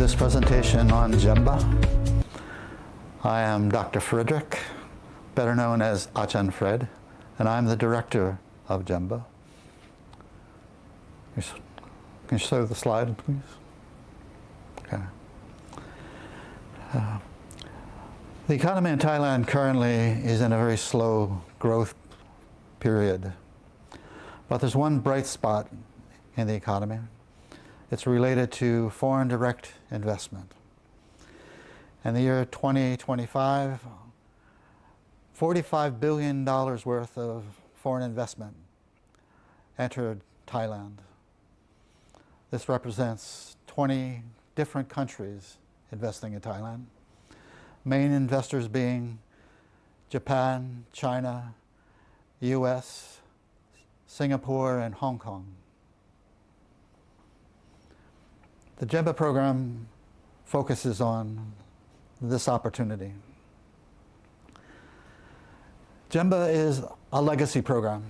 this presentation on GEMBA. I am Dr. Frederick, better known as Achan Fred, and I'm the director of GEMBA. Can you show the slide, please? Okay. The economy in Thailand currently is in a very slow growth period, but there's one bright spot in the economy. It's related to foreign direct investment. In the year 2025, $45 billion worth of foreign investment entered Thailand. This represents 20 different countries investing in Thailand. Main investors being Japan, China, US, Singapore, and Hong Kong. The GEMBA program focuses on this opportunity. GEMBA is a legacy program.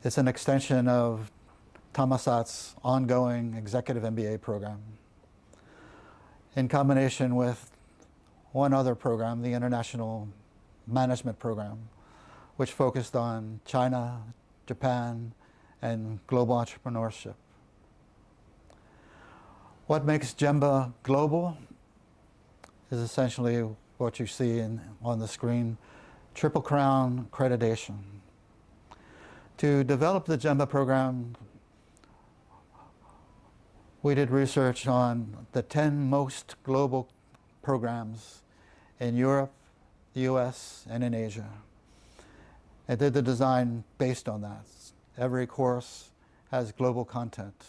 It's an extension of Thammasat's ongoing executive MBA program, in combination with one other program, the International Management Program, which focused on China, Japan, and global entrepreneurship. What makes GEMBA global is essentially what you see on the screen, Triple Crown accreditation. To develop the GEMBA program, we did research on the 10 most global programs in Europe, the US, and in Asia, and did the design based on that. Every course has global content.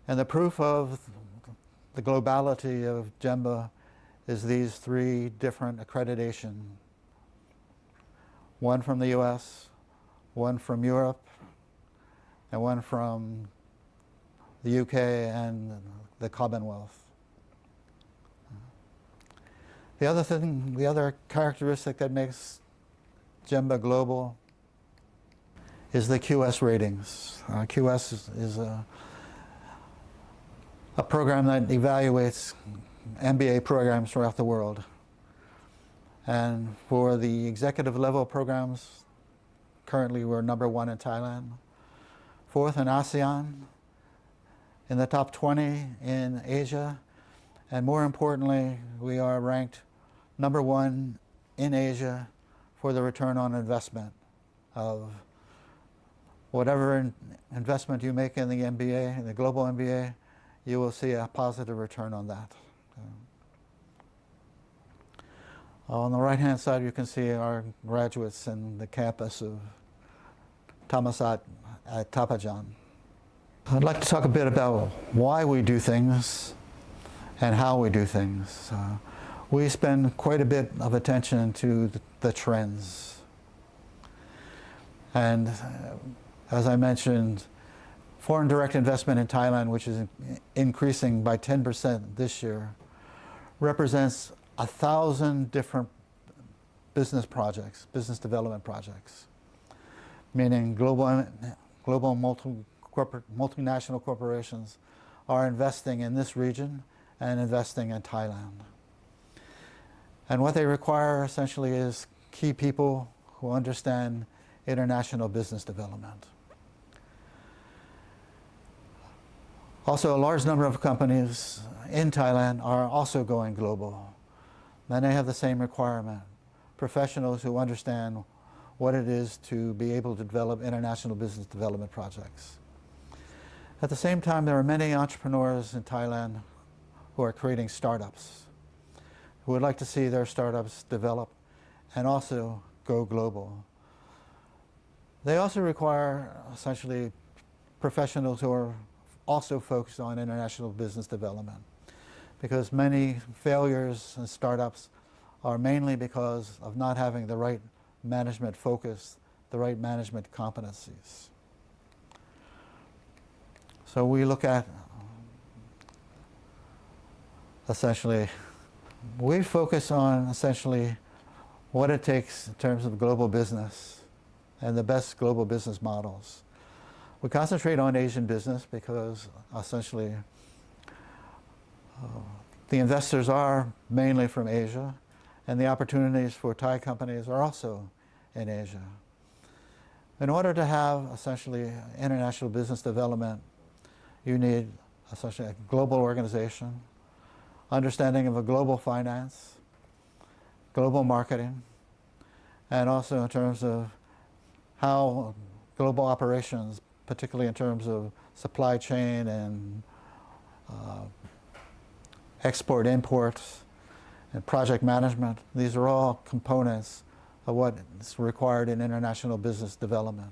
And the proof of the globality of GEMBA is these three different accreditation. One from the US, one from Europe, and one from the UK and the Commonwealth. The other characteristic that makes GEMBA global is the QS ratings. QS is a program that evaluates MBA programs throughout the world. And for the executive level programs, currently we're #1 in Thailand, 4th in ASEAN, in the top 20 in Asia, and more importantly, we are ranked #1 in Asia for the return on investment of whatever investment you make in the MBA, in the global MBA, you will see a positive return on that. On the right-hand side, you can see our graduates in the campus of Thammasat at Tapajan. I'd like to talk a bit about why we do things and how we do things. We spend quite a bit of attention to the trends. And as I mentioned, foreign direct investment in Thailand, which is increasing by 10% this year, represents 1,000 different business projects, business development projects, meaning global multinational corporations are investing in this region and investing in Thailand. And what they require essentially is key people who understand international business development. Also, a large number of companies in Thailand are also going global. Many have the same requirement, professionals who understand what it is to be able to develop international business development projects. At the same time, there are many entrepreneurs in Thailand who are creating startups, who would like to see their startups develop and also go global. They also require essentially professionals who are also focused on international business development, because many failures in startups are mainly because of not having the right management focus, the right management competencies. So we look at essentially, we focus on essentially what it takes in terms of global business and the best global business models. We concentrate on Asian business because essentially The investors are mainly from Asia, and the opportunities for Thai companies are also in Asia. In order to have essentially international business development, you need essentially a global organization, understanding of a global finance, global marketing, and also in terms of how global operations, particularly in terms of supply chain and export imports and project management, these are all components of what is required in international business development.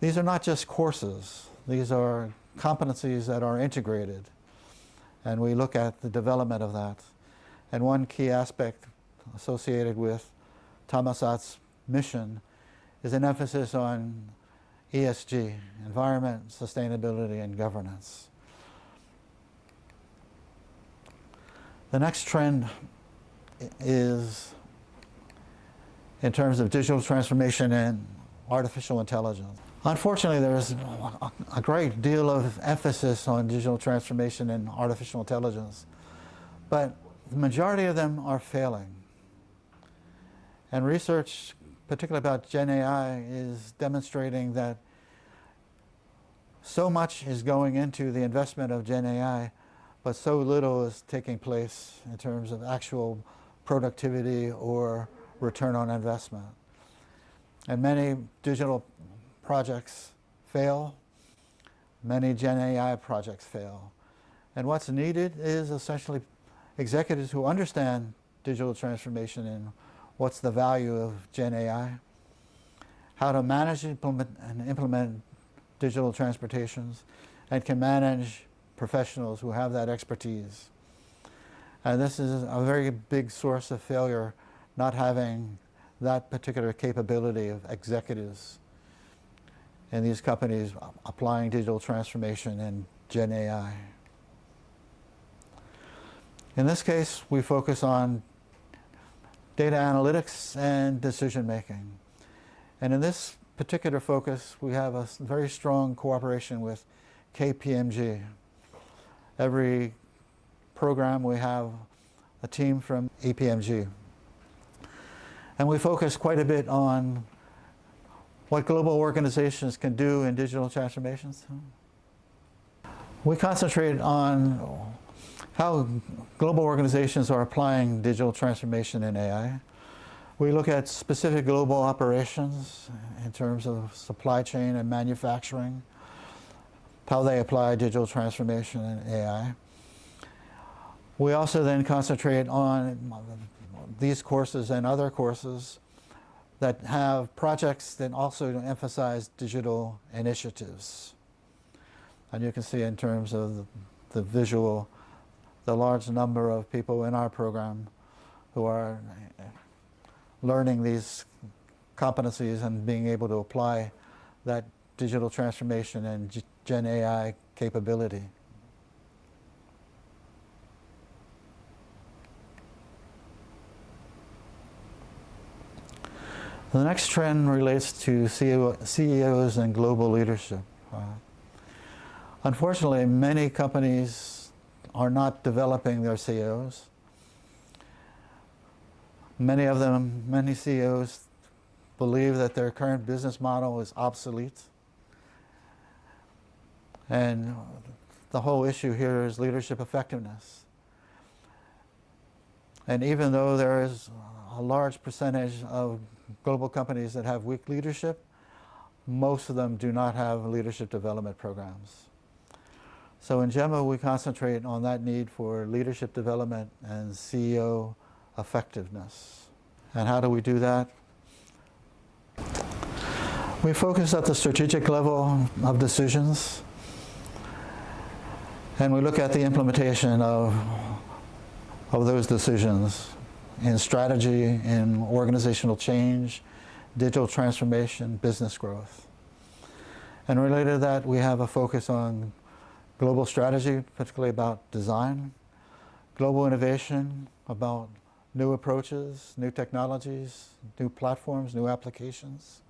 These are not just courses, these are competencies that are integrated, and we look at the development of that. And one key aspect associated with Thammasat's mission is an emphasis on ESG, environment, sustainability, and governance. The next trend is in terms of digital transformation and artificial intelligence. Unfortunately, there's a great deal of emphasis on digital transformation and artificial intelligence, but the majority of them are failing. And research, particularly about Gen AI, is demonstrating that so much is going into the investment of Gen AI, but so little is taking place in terms of actual productivity or return on investment. And many digital projects fail, many Gen AI projects fail. And what's needed is essentially executives who understand digital transformation and what's the value of Gen AI, how to manage and implement digital transportations, and can manage professionals who have that expertise. And this is a very big source of failure, not having that particular capability of executives in these companies applying digital transformation and Gen AI. In this case, we focus on data analytics and decision making. And in this particular focus, we have a very strong cooperation with KPMG. Every program we have a team from KPMG. And we focus quite a bit on what global organizations can do in digital transformations. We concentrate on how global organizations are applying digital transformation in AI. We look at specific global operations in terms of supply chain and manufacturing, how they apply digital transformation in AI. We also then concentrate on these courses and other courses that have projects that also emphasize digital initiatives. And you can see in terms of the visual, the large number of people in our program who are learning these competencies and being able to apply that digital transformation and Gen AI capability. The next trend relates to CEOs and global leadership. Unfortunately, many companies are not developing their CEOs. Many CEOs believe that their current business model is obsolete. And the whole issue here is leadership effectiveness. And even though there is a large percentage of global companies that have weak leadership, most of them do not have leadership development programs. So in GEMBA, we concentrate on that need for leadership development and CEO effectiveness. And how do we do that? We focus at the strategic level of decisions, and we look at the implementation of those decisions in strategy, in organizational change, digital transformation, business growth. And related to that, we have a focus on global strategy, particularly about design, global innovation, about new approaches, new technologies, new platforms, new applications.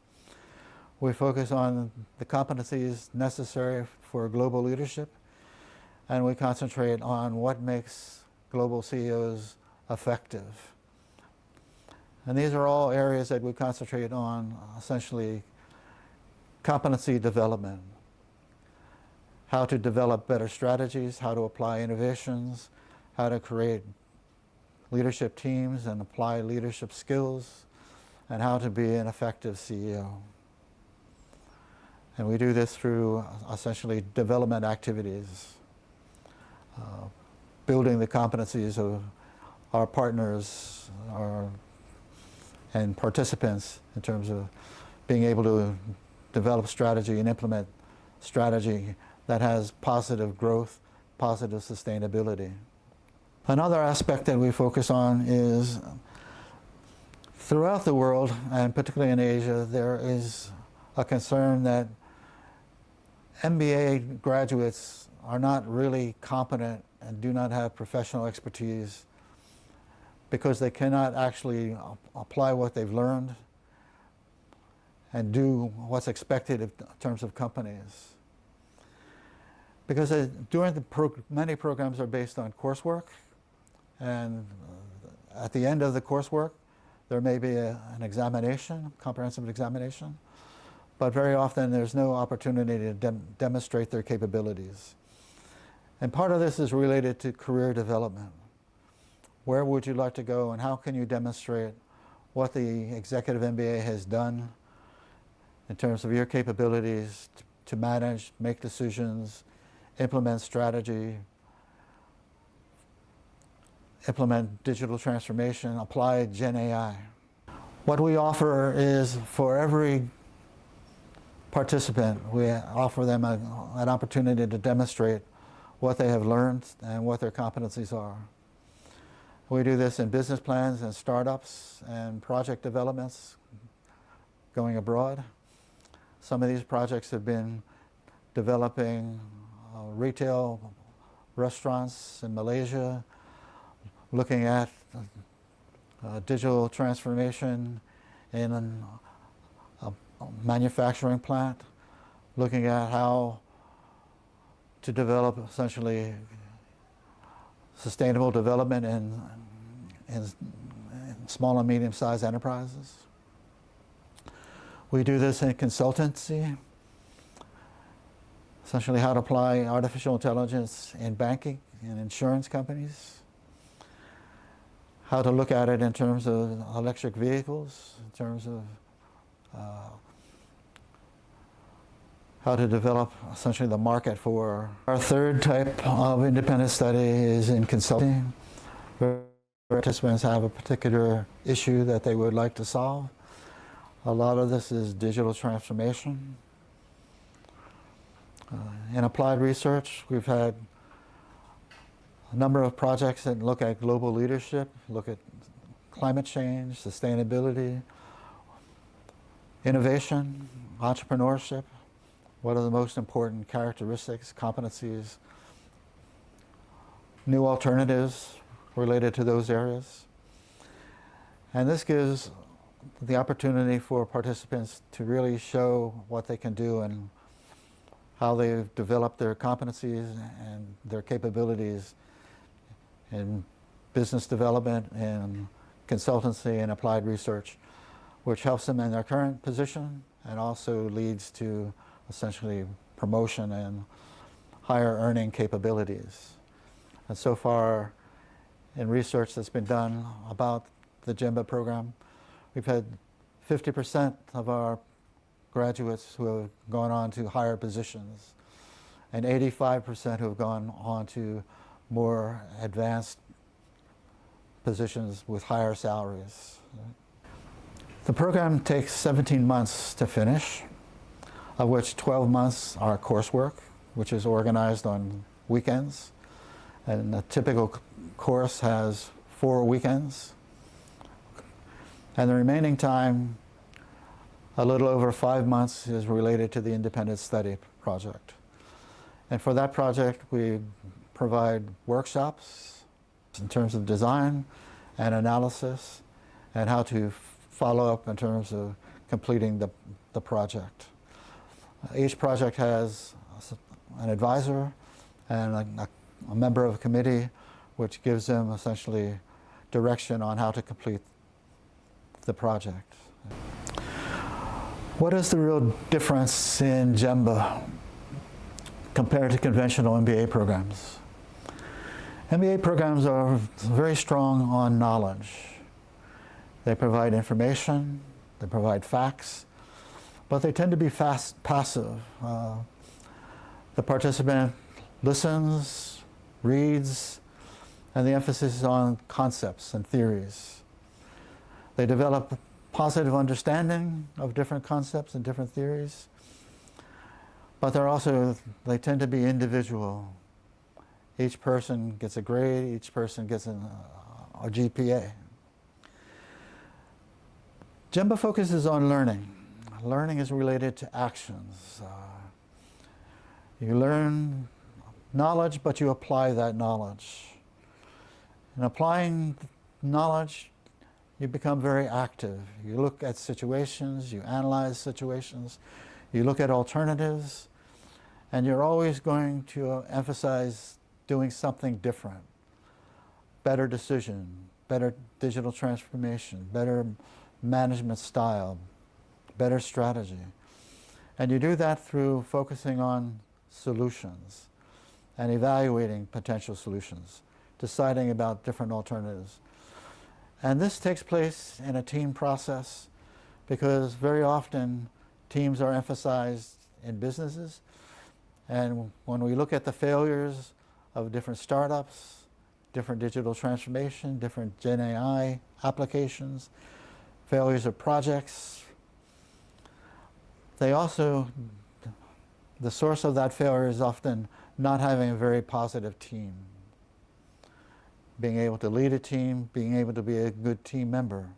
We focus on the competencies necessary for global leadership, and we concentrate on what makes global CEOs effective. And these are all areas that we concentrate on, essentially competency development, how to develop better strategies, how to apply innovations, how to create leadership teams and apply leadership skills, and how to be an effective CEO. And we do this through essentially development activities, building the competencies of our partners and participants in terms of being able to develop strategy and implement strategy that has positive growth, positive sustainability. Another aspect that we focus on is throughout the world, and particularly in Asia, there is a concern that MBA graduates are not really competent and do not have professional expertise because they cannot actually apply what they've learned and do what's expected in terms of companies. Because many programs are based on coursework, and at the end of the coursework there may be an examination, comprehensive examination, but very often there's no opportunity to demonstrate their capabilities. And part of this is related to career development. Where would you like to go, and how can you demonstrate what the executive MBA has done in terms of your capabilities to manage, make decisions, implement strategy, implement digital transformation, apply Gen AI. What we offer is, for every participant, we offer them an opportunity to demonstrate what they have learned and what their competencies are. We do this in business plans and startups and project developments going abroad. Some of these projects have been developing retail restaurants in Malaysia, looking at digital transformation in a manufacturing plant, looking at how to develop essentially sustainable development in small and medium-sized enterprises. We do this in consultancy, essentially how to apply artificial intelligence in banking and insurance companies, how to look at it in terms of electric vehicles, in terms of how to develop essentially the market for. Our third type of independent study is in consulting, where participants have a particular issue that they would like to solve. A lot of this is digital transformation. In applied research, we've had a number of projects that look at global leadership, look at climate change, sustainability, innovation, entrepreneurship. What are the most important characteristics, competencies, new alternatives related to those areas? And this gives the opportunity for participants to really show what they can do and how they've developed their competencies and their capabilities in business development and consultancy and applied research, which helps them in their current position and also leads to essentially promotion and higher earning capabilities. And so far, in research that's been done about the GEMBA program, we've had 50% of our graduates who have gone on to higher positions, and 85% who have gone on to more advanced positions with higher salaries. The program takes 17 months to finish, of which 12 months are coursework, which is organized on weekends. And a typical course has 4 weekends. And the remaining time, a little over 5 months, is related to the independent study project. And for that project, we provide workshops in terms of design and analysis and how to follow up in terms of completing the project. Each project has an advisor and a a member of a committee which gives them essentially direction on how to complete the project. What is the real difference in GEMBA compared to conventional MBA programs? MBA programs are very strong on knowledge. They provide information, they provide facts, but they tend to be passive. The participant listens, reads, and the emphasis is on concepts and theories. They develop positive understanding of different concepts and different theories, but they tend to be individual. Each person gets a grade, each person gets a GPA. GEMBA focuses on learning. Learning is related to actions. You learn knowledge, but you apply that knowledge. In applying knowledge, you become very active. You look at situations, you analyze situations, you look at alternatives, and you're always going to emphasize doing something different. Better decision, better digital transformation, better management style, better strategy. And you do that through focusing on solutions and evaluating potential solutions, deciding about different alternatives. And this takes place in a team process because very often teams are emphasized in businesses. And when we look at the failures of different startups, different digital transformation, different Gen AI applications, failures of projects, the source of that failure is often not having a very positive team. Being able to lead a team, being able to be a good team member.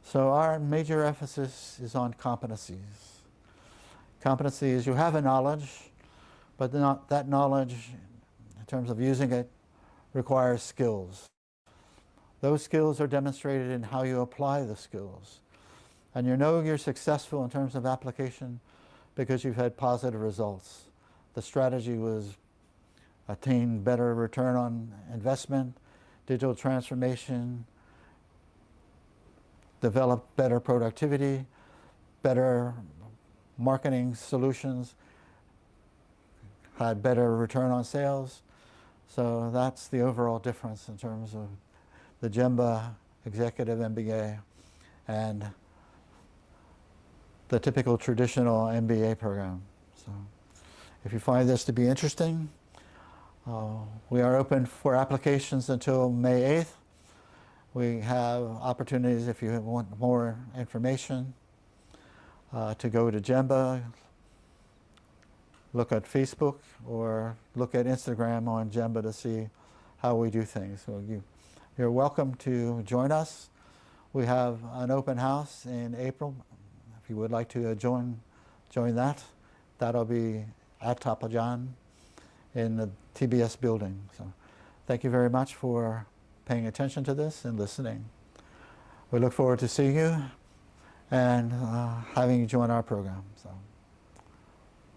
So our major emphasis is on competencies. Competency is you have a knowledge, but that knowledge, in terms of using it, requires skills. Those skills are demonstrated in how you apply the skills. And you know you're successful in terms of application because you've had positive results. The strategy was attain better return on investment, digital transformation, develop better productivity, better marketing solutions, had better return on sales. So that's the overall difference in terms of the GEMBA Executive MBA and the typical traditional MBA program. So if you find this to be interesting, we are open for applications until May 8th. We have opportunities if you want more information to go to GEMBA, look at Facebook, or look at Instagram on GEMBA to see how we do things. So you're welcome to join us. We have an open house in April. If you would like to join that, that'll be at Tapajan in the TBS building. So thank you very much for paying attention to this and listening. We look forward to seeing you and having you join our program. So.